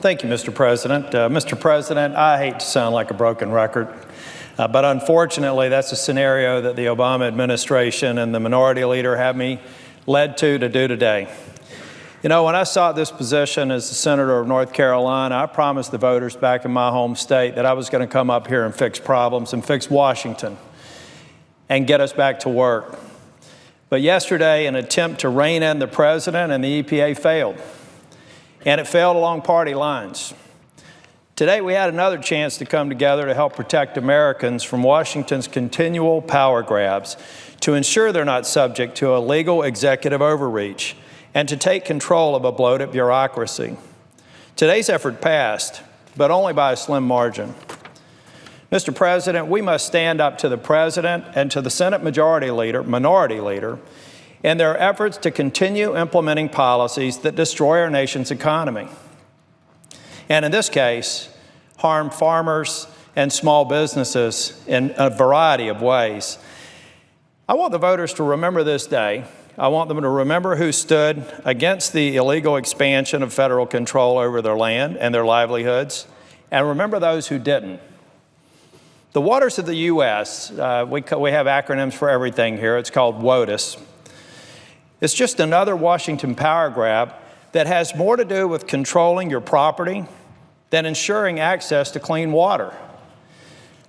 Thank you, Mr. President. Mr. President, I hate to sound like a broken record, but unfortunately, that's a scenario that the Obama administration and the minority leader have me led to do today. You know, when I sought this position as the Senator of North Carolina, I promised the voters back in my home state that I was going to come up here and fix problems and fix Washington and get us back to work. But yesterday, an attempt to rein in the president and the EPA failed, and it failed along party lines. Today, we had another chance to come together to help protect Americans from Washington's continual power grabs, to ensure they're not subject to illegal executive overreach, and to take control of a bloated bureaucracy. Today's effort passed, but only by a slim margin. Mr. President, we must stand up to the President and to the Senate minority leader, in their efforts to continue implementing policies that destroy our nation's economy, and in this case, harm farmers and small businesses in a variety of ways. I want the voters to remember this day. I want them to remember who stood against the illegal expansion of federal control over their land and their livelihoods, and remember those who didn't. The waters of the U.S., we have acronyms for everything here. It's called WOTUS. It's just another Washington power grab that has more to do with controlling your property than ensuring access to clean water.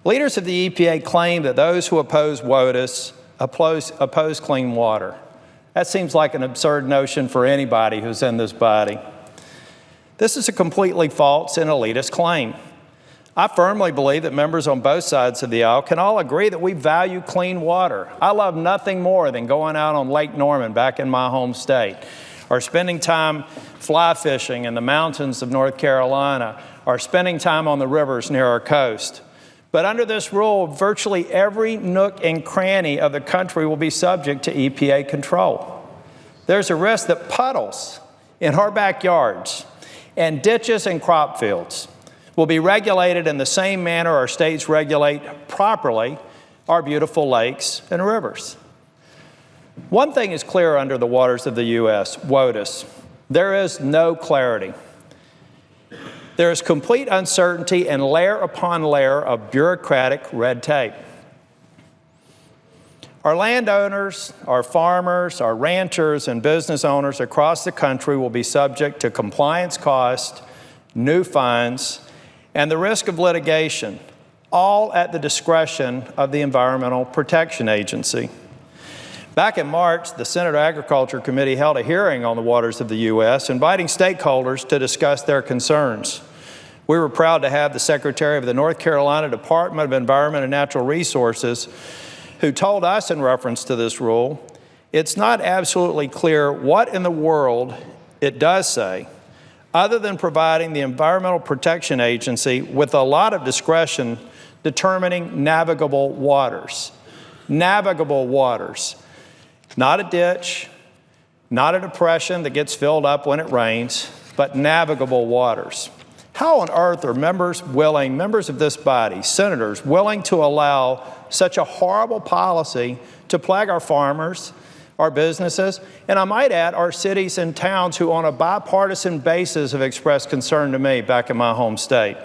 Leaders of the EPA claim that those who oppose WOTUS oppose clean water. That seems like an absurd notion for anybody who's in this body. This is a completely false and elitist claim. I firmly believe that members on both sides of the aisle can all agree that we value clean water. I love nothing more than going out on Lake Norman back in my home state, or spending time fly fishing in the mountains of North Carolina, or spending time on the rivers near our coast. But under this rule, virtually every nook and cranny of the country will be subject to EPA control. There's a risk that puddles in our backyards and ditches and crop fields will be regulated in the same manner our states regulate properly our beautiful lakes and rivers. One thing is clear under the waters of the U.S., WOTUS. There is no clarity. There is complete uncertainty and layer upon layer of bureaucratic red tape. Our landowners, our farmers, our ranchers, and business owners across the country will be subject to compliance costs, new fines, and the risk of litigation, all at the discretion of the Environmental Protection Agency. Back in March, the Senate Agriculture Committee held a hearing on the waters of the U.S., inviting stakeholders to discuss their concerns. We were proud to have the Secretary of the North Carolina Department of Environment and Natural Resources, who told us in reference to this rule, it's not absolutely clear what in the world it does say, other than providing the Environmental Protection Agency with a lot of discretion determining navigable waters. Navigable waters. Not a ditch, not a depression that gets filled up when it rains, but navigable waters. How on earth are members of this body, senators, willing to allow such a horrible policy to plague our farmers, our businesses, and I might add, our cities and towns who on a bipartisan basis have expressed concern to me back in my home state?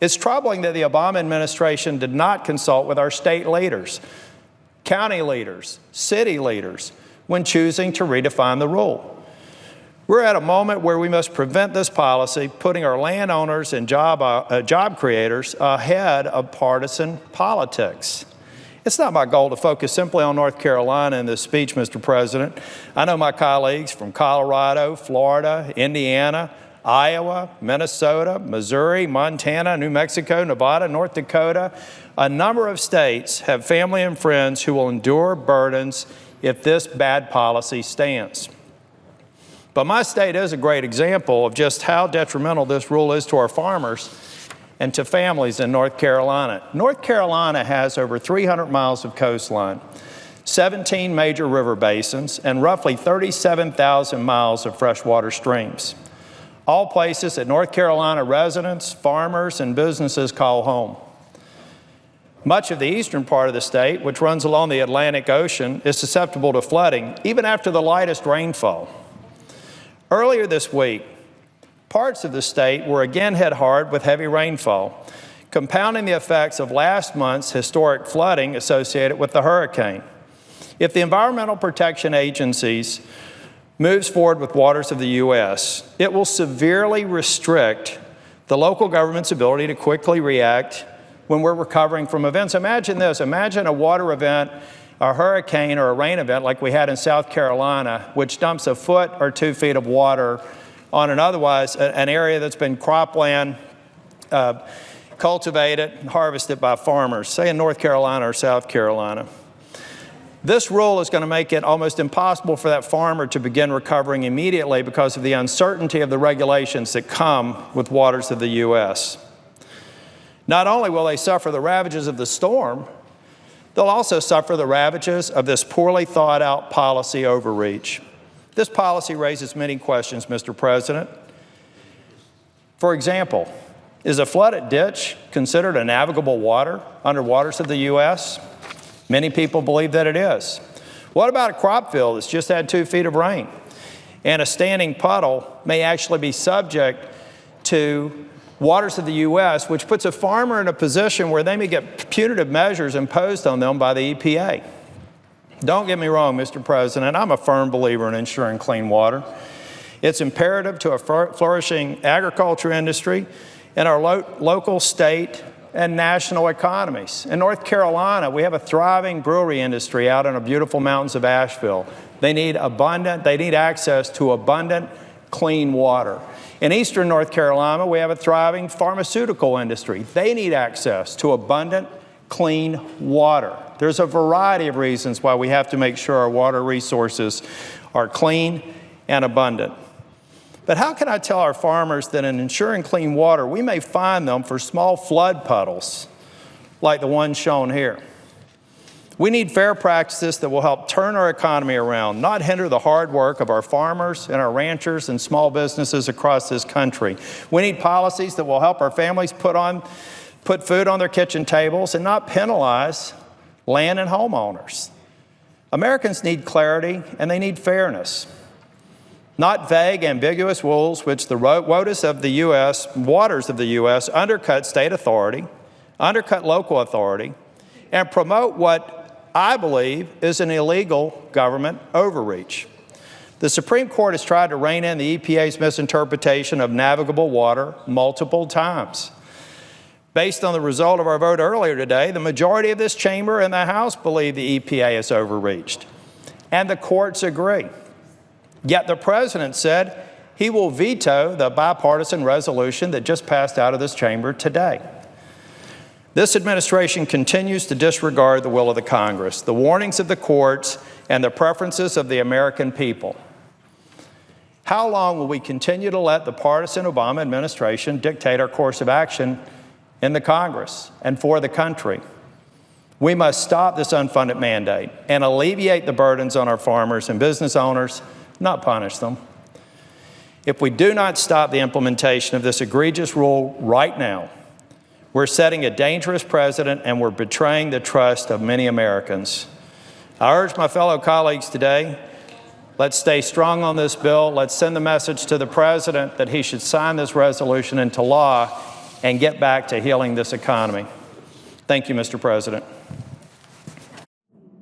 It's troubling that the Obama administration did not consult with our state leaders, county leaders, city leaders, when choosing to redefine the rule. We're at a moment where we must prevent this policy, putting our landowners and job creators ahead of partisan politics. It's not my goal to focus simply on North Carolina in this speech, Mr. President. I know my colleagues from Colorado, Florida, Indiana, Iowa, Minnesota, Missouri, Montana, New Mexico, Nevada, North Dakota, a number of states have family and friends who will endure burdens if this bad policy stands. But my state is a great example of just how detrimental this rule is to our farmers and to families in North Carolina. North Carolina has over 300 miles of coastline, 17 major river basins, and roughly 37,000 miles of freshwater streams, all places that North Carolina residents, farmers, and businesses call home. Much of the eastern part of the state, which runs along the Atlantic Ocean, is susceptible to flooding, even after the lightest rainfall. Earlier this week, parts of the state were again hit hard with heavy rainfall, compounding the effects of last month's historic flooding associated with the hurricane. If the Environmental Protection Agencies moves forward with waters of the U.S., it will severely restrict the local government's ability to quickly react when we're recovering from events. Imagine this. Imagine a water event, a hurricane or a rain event like we had in South Carolina, which dumps a foot or 2 feet of water on an otherwise an area that's been cropland, cultivated and harvested by farmers, say in North Carolina or South Carolina. This rule is going to make it almost impossible for that farmer to begin recovering immediately because of the uncertainty of the regulations that come with waters of the U.S. Not only will they suffer the ravages of the storm, they'll also suffer the ravages of this poorly thought out policy overreach. This policy raises many questions, Mr. President. For example, is a flooded ditch considered a navigable water under waters of the U.S.? Many people believe that it is. What about a crop field that's just had 2 feet of rain? And a standing puddle may actually be subject to waters of the U.S., which puts a farmer in a position where they may get punitive measures imposed on them by the EPA. Don't get me wrong, Mr. President, I'm a firm believer in ensuring clean water. It's imperative to a flourishing agriculture industry in our local, state, and national economies. In North Carolina, we have a thriving brewery industry out in the beautiful mountains of Asheville. They need access to abundant, clean water. In eastern North Carolina, we have a thriving pharmaceutical industry. They need access to abundant, clean water. There's a variety of reasons why we have to make sure our water resources are clean and abundant. But how can I tell our farmers that in ensuring clean water, we may find them for small flood puddles like the one shown here? We need fair practices that will help turn our economy around, not hinder the hard work of our farmers and our ranchers and small businesses across this country. We need policies that will help our families put food on their kitchen tables and not penalize land and homeowners. Americans need clarity and they need fairness. Not vague, ambiguous rules which the WOTUS of the U.S., waters of the U.S., undercut state authority, undercut local authority, and promote what I believe is an illegal government overreach. The Supreme Court has tried to rein in the EPA's misinterpretation of navigable water multiple times. Based on the result of our vote earlier today, the majority of this chamber and the House believe the EPA is overreached, and the courts agree. Yet the President said he will veto the bipartisan resolution that just passed out of this chamber today. This administration continues to disregard the will of the Congress, the warnings of the courts, and the preferences of the American people. How long will we continue to let the partisan Obama administration dictate our course of action in the Congress and for the country? We must stop this unfunded mandate and alleviate the burdens on our farmers and business owners, not punish them. If we do not stop the implementation of this egregious rule right now, we're setting a dangerous precedent and we're betraying the trust of many Americans. I urge my fellow colleagues today, let's stay strong on this bill. Let's send the message to the President that he should sign this resolution into law and get back to healing this economy. Thank you, Mr. President.